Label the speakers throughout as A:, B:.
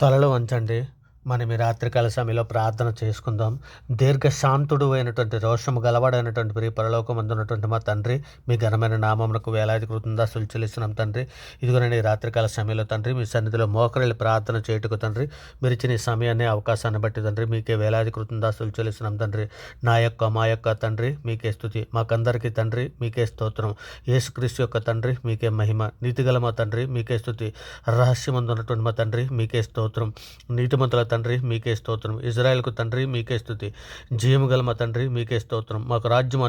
A: తలలు వంచండి. మనం ఈ రాత్రికాల సమయంలో ప్రార్థన చేసుకుందాం. దీర్ఘశాంతుడు అయినటువంటి రోషము గలవాడైనటువంటి ప్రియ పరలోకమందున్నటువంటి మా తండ్రి, మీ ఘనమైన నామమునకు వేలాది కృతజ్ఞతలు చెల్లిస్తున్నాం తండ్రి. ఇదిగోనండి ఈ రాత్రికాల సమయంలో తండ్రి, మీ సన్నిధిలో మోకరిల్లి ప్రార్థన చేయుటకు తండ్రి, మీరు ఇచ్చిన ఈ సమయాన్ని అవకాశాన్ని బట్టి తండ్రి మీకే వేలాది కృతజ్ఞతలు చెల్లిస్తున్నాం తండ్రి. మా యొక్క తండ్రి మీకే స్తుతి. మాకందరికీ తండ్రి మీకే స్తోత్రం. యేసుక్రీస్తు యొక్క తండ్రి మీకే మహిమ. నీతిగల మా తండ్రి మీకే స్తుతి. రహస్యమందున్నటువంటి మా తండ్రి మీకే స్తోత్రం. నీతిమంతుల తండ్రి మీకే స్తోత్రం. ఇజ్రాయెల్కు తండ్రి మీకే స్తుతి. జీవము గల మా తండ్రి మీకే స్తోత్రం. మాకు రాజ్యం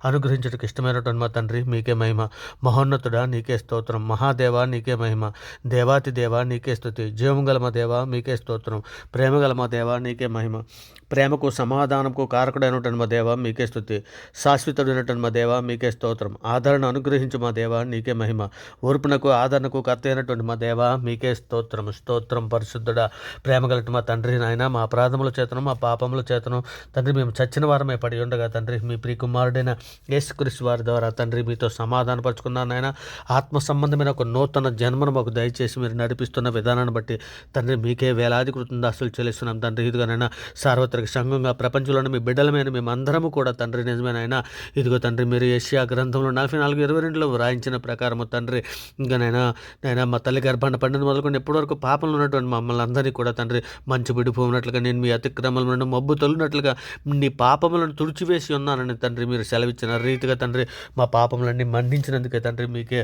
A: అనుగ్రహించుటకు ఇష్టమైనటువంటి మా తండ్రి మీకే మహిమ. మహోన్నతుడా నీకే స్తోత్రం. మహాదేవా నీకే మహిమ. దేవాతి దేవా నీకే స్తుతి. జీవము గల మా దేవా మీకే స్తోత్రం. ప్రేమ గల మా దేవా నీకే మహిమ. ప్రేమకు సమాధానంకు కారకుడైనటువంటి మా దేవా మీకే స్తుతి. శాశ్వతుడైనటువంటి మా దేవా మీకే స్తోత్రం. ఆదరణ అనుగ్రహించు మా దేవా నీకే మహిమ. ఓర్పునకు ఆదరణకు కర్త అయినటువంటి మా దేవా మీకే స్తోత్రం. స్తోత్రం పరిశుద్ధుడా, ప్రేమ గలటి మా తండ్రి నాయన, మా అపరాధముల చేతను మా పాపముల చేతను తండ్రి మేము చచ్చిన వారమే పడి ఉండగా తండ్రి మీ ప్రియకుమారుడైన యేసుక్రీస్తు వారి ద్వారా తండ్రి మీతో సమాధానపరుచుకున్నాను నాయన. ఆత్మ సంబంధమైన ఒక నూతన జన్మను మాకు దయచేసి మీరు నడిపిస్తున్న విధానాన్ని బట్టి తండ్రి మీకే వేలాది కృతజ్ఞతలు చెల్లిస్తున్నాం తండ్రి. ఇదిగోనైనా సార్వత్రిక సంఘంగా ప్రపంచంలోని మీ బిడ్డలమైన మేమందరము కూడా తండ్రి నిజమేనైనా ఇదిగో తండ్రి మీరు యెషయా గ్రంథంలో 44:22లో వ్రాయించిన ప్రకారము తండ్రి ఇంకనైనా నైనా మా తల్లి గర్భాన్ని పండిన మొదలుకొని ఎప్పటి వరకు పాపంలో ఉన్నటువంటి మమ్మల్ని అందరినీ కూడా తండ్రి మంచు విడిపోయినట్లుగా నేను మీ అతిక్రమములను మబ్బు తొలినట్లుగా నీ పాపములను తుడిచివేసి ఉన్నానని తండ్రి మీరు సెలవిచ్చిన రీతిగా తండ్రి మా పాపములన్నీ మన్నించినందుకే తండ్రి మీకే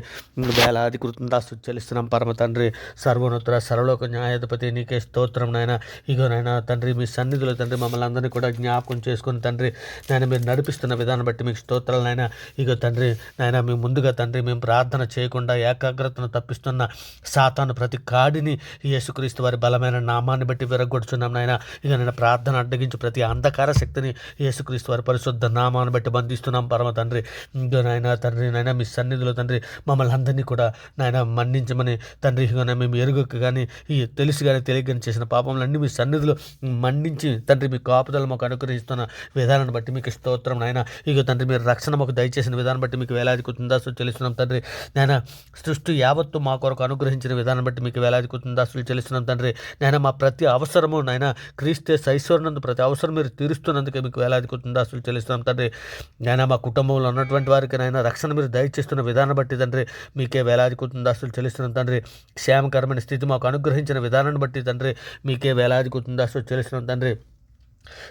A: వేలాది కృతజ్ఞతలు చెల్లిస్తున్నాం పరమ తండ్రి. సర్వోన్నతుడ సర్వలోక న్యాయాధిపతి నీకే స్తోత్రం నాయన. ఇగోనైనా తండ్రి మీ సన్నిధిలో తండ్రి మమ్మల్ని అందరినీ కూడా జ్ఞాపకం చేసుకుని తండ్రి నాయన మీరు నడిపిస్తున్న విధానం బట్టి మీకు స్తోత్రాలు నాయన. ఇగో తండ్రి నాయన మీ ముందుగా తండ్రి మేము ప్రార్థన చేయకుండా ఏకాగ్రతను తప్పిస్తున్న సాతాను ప్రతి కాడిని యేసుక్రీస్తు వారి బలమైన నామాన్ని బట్టి విరగొడుచున్నాం నాయన. ఇక నేను ప్రార్థన అడ్డగించి ప్రతి అంధకార శక్తిని యేసుక్రీస్తు వారి పరిశుద్ధ నామాన్ని బట్టి బంధిస్తున్నాం పరమ తండ్రి. ఇక నాయన తండ్రి నాయన మీ సన్నిధిలో తండ్రి మమ్మల్ని అందరినీ కూడా నాయన మన్నించమని తండ్రి ఇక మేము ఎరుగక కానీ ఈ తెలిసి కానీ తెలియకని చేసిన పాపములన్నీ మీ సన్నిధిలో మన్నించి తండ్రి మీ కాపుదల మాకు అనుగ్రహిస్తున్న విధానాన్ని బట్టి మీకు స్తోత్రం నాయన. ఇక తండ్రి మీరు రక్షణ మాకు దయచేసిన విధానం బట్టి మీకు వేలాది కృతజ్ఞతలు చెల్లిస్తున్నాం తండ్రి నాయన. సృష్టి యావత్తు మా కొరకు అనుగ్రహించిన విధానం బట్టి మీకు వేలాది కృతజ్ఞతలు చెల్లిస్తున్నాం తండ్రి నాయన. మా ప్రతి అవసరము నాయన క్రీస్తే సైశ్వరనందు ప్రతి అవసరం మీరు తీరుస్తున్నందుకే మీకు వేలాది కృతజ్ఞతలు చెల్లిస్తున్నాం తండ్రి నాయన. మా కుటుంబంలో ఉన్నటువంటి వారికి నాయన రక్షణ మీరు దయచేస్తున్న విధానం బట్టి తండ్రి మీకే వేలాది కృతజ్ఞతలు చెల్లిస్తున్నాం తండ్రి. క్షేమకరమైన స్థితి మాకు అనుగ్రహించిన విధానాన్ని బట్టి తండ్రి మీకే వేలాది కృతజ్ఞతలు చెల్లిస్తున్నాం తండ్రి.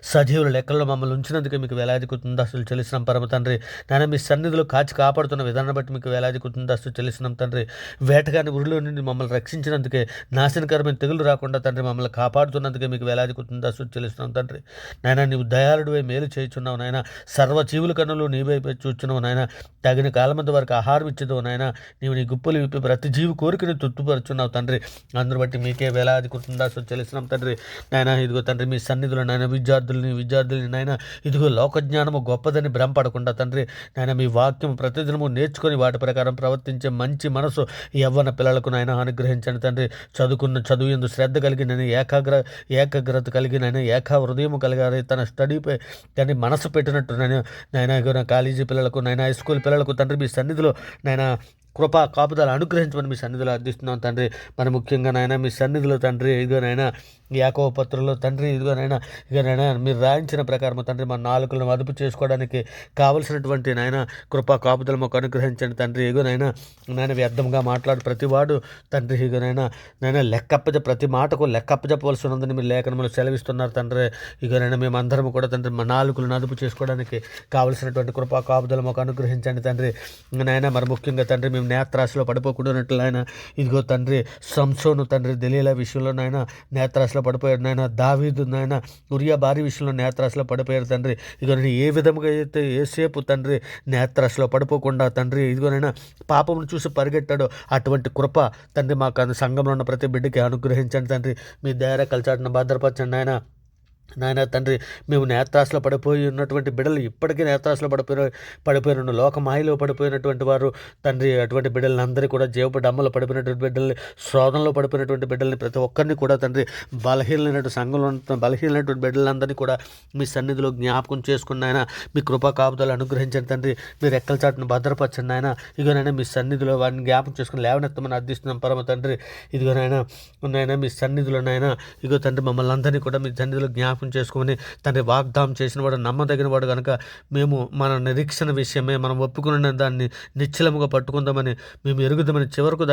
A: సజీవుల లెక్కల్లో మమ్మల్ని ఉంచినందుకే మీకు వేలాది కృతజ్ఞతలు చెల్లిస్తున్నాం పరమ తండ్రి నాయన. మీ సన్నిధిలో కాచి కాపాడుతున్న విధానం బట్టి మీకు వేలాది కృతజ్ఞతలు చెల్లిస్తున్నాం తండ్రి. వేటగాని ఉరిలో నుండి మమ్మల్ని రక్షించినందుకే, నాశనకరమైన తెగులు రాకుండా తండ్రి మమ్మల్ని కాపాడుతున్నందుకే మీకు వేలాది కృతజ్ఞతలు చెల్లిస్తున్నాం తండ్రి నాయన. నీవు దయాళుడివై మేలు చేయుచున్నావు నాయన. సర్వజీవుల కన్నులు నీవై చూచున్నావు నాయన. తగిన కాలమంత వరకు ఆహారం ఇచ్చేదో నాయన. నీవు నీ గుప్పులు విప్పి ప్రతి జీవి కోరికని తృప్తిపరుచున్నావు తండ్రి. అందును బట్టి మీకే వేలాది కృతజ్ఞతలు చెల్లిస్తున్నాం తండ్రి నాయన. ఇదిగో తండ్రి మీ సన్నిధిలో నాయన విద్యార్థులని నాయన ఇదిగో లోకజ్ఞానము గొప్పదని భ్రమపడకుండా తండ్రి నాయన మీ వాక్యం ప్రతిదినము నేర్చుకొని వాటి ప్రకారం ప్రవర్తించే మంచి మనసు యవ్వన పిల్లలకు నాయన అనుగ్రహించండి తండ్రి. చదువు ఎందు శ్రద్ధ కలిగిన ఏకాగ్రత కలిగిన ఏకా హృదయం కలిగారు తన స్టడీపై కానీ మనసు పెట్టినట్టు నాయన కాలేజీ పిల్లలకు నాయన హై స్కూల్ పిల్లలకు తండ్రి మీ సన్నిధిలో నాయన కృపా కాపుదలు అనుగ్రహించమని మీ సన్నిధిలో అర్థిస్తున్నాం తండ్రి. మరి ముఖ్యంగా నాయన మీ సన్నిధిలో తండ్రి ఇదిగోనైనా యాకోబు పత్రికలో తండ్రి ఇదిగోనైనా మీరు రాయించిన ప్రకారం తండ్రి మా నాలుకలను అదుపు చేసుకోవడానికి కావలసినటువంటి నాయన కృపా కాపుదలు మాకు అనుగ్రహించండి తండ్రి. ఇగోనైనా నాయన వ్యర్థంగా మాట్లాడు ప్రతివాడు తండ్రి ఇగోనైనా ప్రతి మాటకు లెక్కప్పజెప్పవలసి ఉన్నదని మీరు లేఖనములు సెలవిస్తున్నారు తండ్రి. ఇగోనైనా మేమందరం కూడా తండ్రి మా నాలుకలను అదుపు చేసుకోవడానికి కావలసినటువంటి కృపా కాపుదలు మాకు అనుగ్రహించండి తండ్రి నాయన. మరి ముఖ్యంగా తండ్రి మేము నేత్రాశలో పడిపోకూడనట్లు ఆయన ఇదిగో తండ్రి సంసోను తండ్రి దెలీలా విషయంలో నాయన నేత్రాశలో పడిపోయాడు నాయన. దావీదు నాయన ఉరియా భారీ విషయంలో నేత్రాశలో పడిపోయారు తండ్రి. ఇదిగోనైనా ఏ విధముగా అయితే ఏసేపు తండ్రి నేత్రాశలో పడిపోకుండా తండ్రి ఇదిగోనైనా పాపమును చూసి పరిగెట్టాడో అటువంటి కృప తండ్రి మాకు సంఘంలో ఉన్న ప్రతి బిడ్డకి అనుగ్రహించండి తండ్రి. మీ దయ కలచాటును భద్రపరచండి ఆయన. నాయన తండ్రి, మేము నేత్రాశలో పడిపోయి ఉన్నటువంటి బిడ్డలు, ఇప్పటికీ నేత్రాశలో పడిపోయిన లోకమాయలో పడిపోయినటువంటి వారు తండ్రి, అటువంటి బిడ్డలని అందరికీ కూడా జీవపు డమ్మలో పడిపోయినటువంటి బిడ్డల్ని, శోధనలో పడిపోయినటువంటి బిడ్డల్ని ప్రతి ఒక్కరిని కూడా తండ్రి, సంఘంలో బలహీనమైనటువంటి బిడ్డలందరినీ కూడా మీ సన్నిధిలో జ్ఞాపకం చేసుకున్న ఆయన మీ కృపా కాపుదలు అనుగ్రహించండి తండ్రి. మీరు రెక్కల చాటును భద్రపరచండి ఆయన. ఇదిగోనైనా మీ సన్నిధిలో వారిని జ్ఞాపకం చేసుకుని లేవనెత్తమని అర్థిస్తున్నాం పరమ తండ్రి. ఇదిగోనైనా మీ సన్నిధిలో నాయన, ఇగో తండ్రి, మమ్మల్ని అందరినీ కూడా మీ సన్నిధిలో జ్ఞాపకం చేసుకుని తండ్రి, వాగ్దానం చేసిన వాడు, నమ్మదగిన వాడు కనుక మేము మన నిరీక్షణ విషయమే మనం ఒప్పుకున్న దాన్ని నిశ్చలముగా పట్టుకుందామని మేము ఎరుగుదామని చివరకు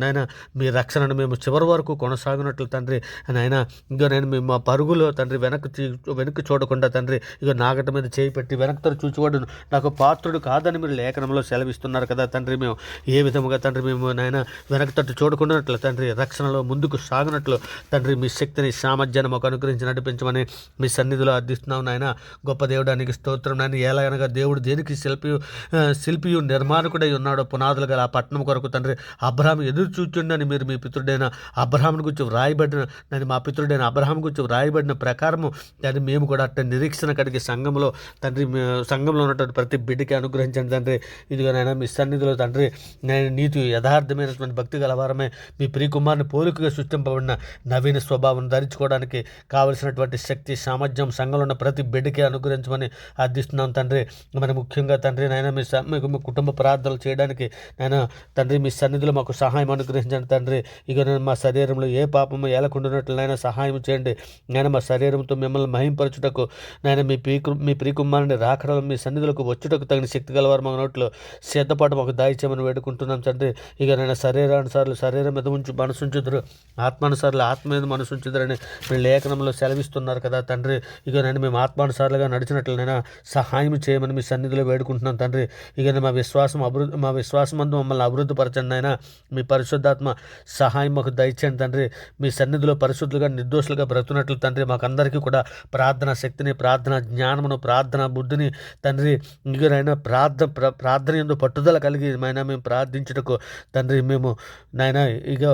A: నాయన మీ రక్షణను మేము చివరి వరకు కొనసాగినట్లు తండ్రి. నాయన ఇగో నేను మేము మా పరుగులో తండ్రి వెనక్కి చూడకుండా తండ్రి, ఇగో నాగట మీద చేయి పెట్టి వెనక్తో చూచువాడు నాకు పాత్రుడు కాదని మీరు లేఖనంలో సెలవిస్తున్నారు కదా తండ్రి. మేము ఏ విధముగా తండ్రి మేము నాయన వెనక్కి తట్టు చూడకుండానట్లు తండ్రి, రక్షణలో ముందుకు సాగినట్లు తండ్రి, మీ శక్తిని సామర్థ్యాన్ని మాకు అనుగ్రహించి నడిపించమని మీ సన్నిధిలో అర్థిస్తున్నాం నాయన. గొప్ప దేవుడానికి స్తోత్రం నాయన. ఎలా అనగా దేవుడు దేనికి శిల్పియు నిర్మాణకుడై ఉన్నాడో పునాదులు గల ఆ పట్టణం కొరకు తండ్రి, అబ్రహాం ఎదురు చూచుండని మీరు మీ పితృడైన అబ్రహాం గురించి వ్రాయబడిన దాన్ని, మా పితృడైన అబ్రహాం గురించి వ్రాయబడిన ప్రకారము దాన్ని మేము కూడా అట్ట నిరీక్షణ కలిగి సంఘంలో తండ్రి, సంఘంలో ఉన్నటువంటి ప్రతి బిడ్డకి అనుగ్రహించండి తండ్రి. ఇదిగో నాయన మీ సన్నిధిలో తండ్రి, నేను నీతి యథార్థమైనటువంటి భక్తి గలవారమే మీ ప్రియకుమారుని పోలికగా సృష్టింపబడిన నవీన స్వభావం ధరించుకోవడానికి కావలసినటువంటి శక్తి సామర్థ్యం సంఘంలో ఉన్న ప్రతి బిడ్డకి అనుగ్రహించమని అర్థిస్తున్నాం తండ్రి. మరి ముఖ్యంగా తండ్రి నాయన మీకు మీ కుటుంబ ప్రార్థనలు చేయడానికి నాయన తండ్రి, మీ సన్నిధిలో మాకు సహాయం అనుగ్రహించండి తండ్రి. ఇక నేను మా శరీరంలో ఏ పాపము ఏలకుండానట్లు నాయన సహాయం చేయండి నాయన. మా శరీరంతో మిమ్మల్ని మహింపరచుటకు నాయన మీ ప్రియకుమారుని రాకడలో మీ సన్నిధులకు వచ్చుటకు తగిన శక్తి గలవారు మా నోట్లో సిద్ధపాటు మాకు దాయిచ్చామని వేడుకుంటున్నాం తండ్రి. ఇక నేను శరీరానుసార్లు శరీరం మీద మనసుంచుదురు, ఆత్మానుసార్లు ఆత్మ మీద మనసుంచుదురని మీ లేఖనంలో సెలవిస్తున్నారు కదా తండ్రి. ఇక నేను మేము ఆత్మానుసారులుగా నడిచినట్లనైనా సహాయం చేయమని మీ సన్నిధిలో వేడుకుంటున్నాం తండ్రి. ఇక మా విశ్వాసమందు మమ్మల్ని అభివృద్ధి పరచండి అయినా. మీ పరిశుద్ధాత్మ సహాయం మాకు దయచేయండి తండ్రి. మీ సన్నిధిలో పరిశుద్ధులుగా నిర్దోషులుగా బ్రతుకున్నట్లు తండ్రి, మాకందరికీ కూడా ప్రార్థన శక్తిని, ప్రార్థన జ్ఞానమును, ప్రార్థన బుద్ధిని తండ్రి, ఇకనైనా ప్రార్థన యందు పట్టుదల కలిగి మేము ప్రార్థించుటకు తండ్రి, మేము నాయన ఇక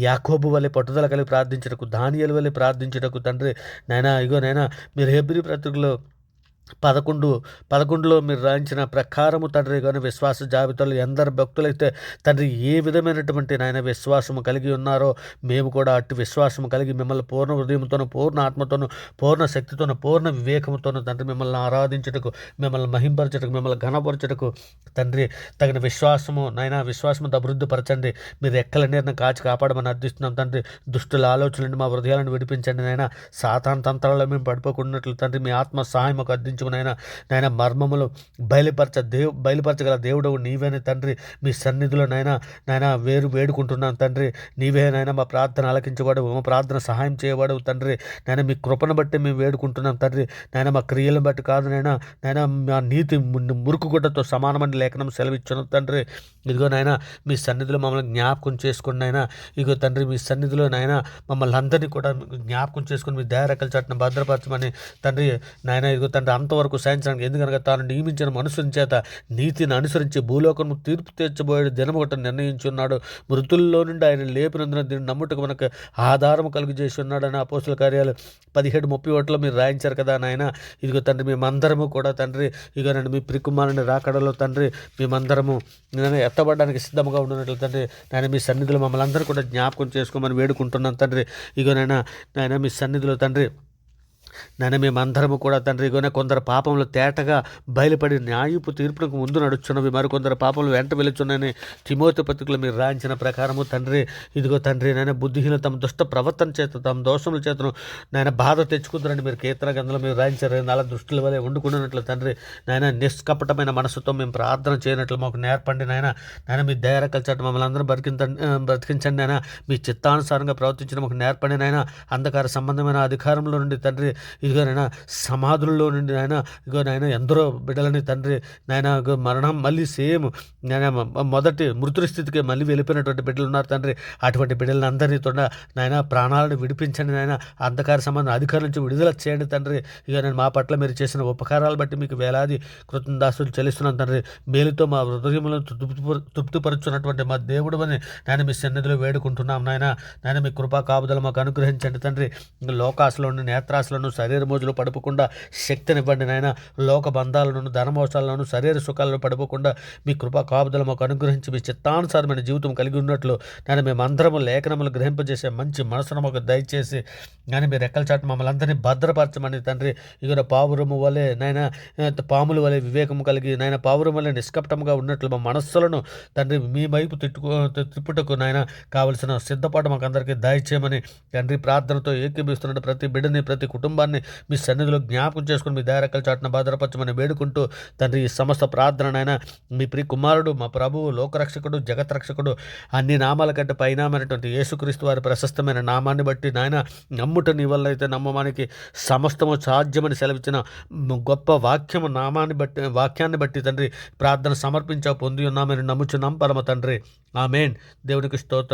A: యాకోబు వలె పట్టుదల కలిగి ప్రార్థించుటకు, దానియేలు వలె ప్రార్థించుటకు తండ్రి నాయన, ఇగో నాయన మీరు హెబ్రీ పత్రికలో 11లో మీరు రాయించిన ప్రకారము తండ్రి కానీ విశ్వాస జాబితాలో ఎందరు భక్తులైతే తండ్రి ఏ విధమైనటువంటి నాయన విశ్వాసము కలిగి ఉన్నారో మేము కూడా అట్టి విశ్వాసము కలిగి మిమ్మల్ని పూర్ణ హృదయంతోనూ, పూర్ణ ఆత్మతోనూ, పూర్ణ శక్తితోనూ, పూర్ణ వివేకముతోనూ తండ్రి మిమ్మల్ని ఆరాధించుటకు, మిమ్మల్ని మహింపరచుటకు, మిమ్మల్ని ఘనపరచుటకు తండ్రి తగిన విశ్వాసము నాయన విశ్వాసముతో అభివృద్ధి పరచండి. మీరు ఎక్కల నీరును కాచి కాపాడమని అర్థిస్తున్నాం తండ్రి. దుష్టుల ఆలోచనలను మా హృదయాలను విడిపించండి నాయన. సాతాను తంత్రాల్లో మేము పడిపోకున్నట్లు తండ్రి మీ ఆత్మ సహాయం మాకు నాయన మర్మములు బయలుపరచగల దేవుడు నీవేనే తండ్రి. మీ సన్నిధిలో నాయన వేడుకుంటున్నాను తండ్రి. నీవే నాయన మా ప్రార్థన ఆలకించేవాడు, మా ప్రార్థన సహాయం చేయవాడు తండ్రి. నాయన మీ కృపను బట్టి మేము వేడుకుంటున్నాం తండ్రి. నాయన మా క్రియలను బట్టి కాదు నాయన మా నీతి మురుకు గుడ్డతో సమానమని లేఖనం సెలవిచ్చును తండ్రి. ఇదిగో నాయన మీ సన్నిధిలో మమ్మల్ని జ్ఞాపకం చేసుకుని నాయన, ఇదిగో తండ్రి మీ సన్నిధిలో నాయన మమ్మల్ని అందరినీ కూడా జ్ఞాపకం చేసుకుని మీ దయారెక్కల చాటును భద్రపరచమని తండ్రి నాయన. ఇదిగో తండ్రి అంతవరకు సాయించడానికి, ఎందుకనగా తాను నియమించిన మనుషుని చేత నీతిని అనుసరించి భూలోకము తీర్పు తీర్చబోయే దినము ఒకటి నిర్ణయించున్నాడు. మృతుల్లో నుండి ఆయన లేపినందున దీన్ని నమ్ముటకు మనకు ఆధారం కలుగజేసి ఉన్నాడని అపోస్తుల కార్యాలు 17:31 మీరు రాయించారు కదా నాయన. ఇదిగో తండ్రి మేమందరము కూడా తండ్రి, ఇక నన్ను మీ ప్రియకుమారుని రాకడలో తండ్రి మేమందరము నేను ఎత్తబడడానికి సిద్ధంగా ఉండినట్లు తండ్రి నాయన మీ సన్నిధిలో మమ్మల్ని అందరూ కూడా జ్ఞాపకం చేసుకోమని వేడుకుంటున్నాను తండ్రి. ఇగో నాయన మీ సన్నిధిలో తండ్రి నాయన మేమందరము కూడా తండ్రి, ఇగోనే కొందరు పాపంలో తేటగా బయలుపడి న్యాయపు తీర్పునకు ముందు నడుచున్నవి, మరికొందరు పాపంలో వెంట వెళుచున్నాయని తిమోతి పత్రికలో మీరు రాయించిన ప్రకారము తండ్రి. ఇదిగో తండ్రి నాయన బుద్ధిహీన తమ దుష్ట ప్రవర్తన చేత, తమ దోషముల చేతను నాయన బాధ తెచ్చుకుందరని మీరు కీర్తన గ్రంథంలో మీరు రాయించారు. అలా దృష్టిల వలె వండుకున్నట్లు తండ్రి నాయన నిష్కపటమైన మనసుతో మేము ప్రార్థన చేయనట్లు మాకు నేర్పండి నాయన. మీ దయారెక్కల చాటు మమ్మల్ని అందరూ బ్రతికించండి నాయన. మీ చిత్తానుసారంగా ప్రవర్తించడం మాకు నేర్పండి నాయన. అంధకార సంబంధమైన అధికారంలో నుండి తండ్రి, ఇదిగో నాయన సమాధుల్లో నుండి నాయన, ఇగో నాయన ఎందరో బిడ్డలని తండ్రి నాయన మరణం మళ్ళీ సేమ్ నాయన మొదటి మృతుడి స్థితికి మళ్ళీ వెళ్ళిపోయినటువంటి బిడ్డలు ఉన్నారు తండ్రి. అటువంటి బిడ్డలను అందరినీ తోడ నాయన ప్రాణాలను విడిపించండి నాయన. అంధకార సంబంధ అధికారుల నుంచి విడుదల చేయండి తండ్రి. ఇక నేను మా పట్ల మీరు చేసిన ఉపకారాలు బట్టి మీకు వేలాది కృతజ్ఞతాస్తులు చెల్లిస్తున్నాను తండ్రి. మేలుతో మా హృదయములను తృప్తిపరుచున్నటువంటి మా దేవుడు అని నేను మీ సన్నిధిలో వేడుకుంటున్నాం నాయన. మీ కృపా కాపుదల మాకు అనుగ్రహించండి తండ్రి. లోకాశలోను, నేత్రాశలను, శరీర మోజులో పడిపోకుండా శక్తినివ్వండి నాయన. లోక బంధాలను, ధనమోసాలను, శరీర సుఖాలను పడిపోకుండా మీ కృపా కాపుదల మాకు అనుగ్రహించి మీ చిత్తానుసారమైన జీవితం కలిగి ఉన్నట్లు నేను మేమందరము లేఖనములు గ్రహింపజేసే మంచి మనసును మాకు దయచేసి కానీ మీరు రెక్కల చాటు మమ్మల్ని అందరినీ భద్రపరచమని తండ్రి. ఇక పావురము వలె నాయన, పాముల వలె వివేకము కలిగి నాయన, పావురం వలె నిష్కపటంగా ఉన్నట్లు మా మనస్సులను తండ్రి మీ వైపు తిప్పుటకు నాయన కావలసిన సిద్ధపాటు మాకు అందరికీ దయచేయమని తండ్రి ప్రార్థనతో ఏకీభిస్తున్న ప్రతి బిడ్డని, ప్రతి కుటుంబాన్ని మీ సన్నిధిలో జ్ఞాపకం చేసుకుని మీ దయరెక్కల చాటున భద్రపరచమని వేడుకుంటూ తండ్రి ఈ సమస్త ప్రార్థననైనా మీ ప్రియ కుమారుడు, మా ప్రభువు, లోకరక్షకుడు, జగత్రక్షకుడు, అన్ని నామాల కంటే పైనామైనటువంటి యేసుక్రీస్తు వారి ప్రశస్తమైన నామాన్ని బట్టి నాయన, నమ్ముట నీ వల్ల అయితే నమ్మమానికి సమస్తము సాధ్యమని సెలవిచ్చిన గొప్ప వాక్యాన్ని బట్టి తండ్రి ప్రార్థన సమర్పించా పొంది ఉన్నామని నమ్ముచున్నాం పరమ తండ్రి. ఆమేన్. దేవునికి స్తోత్రం.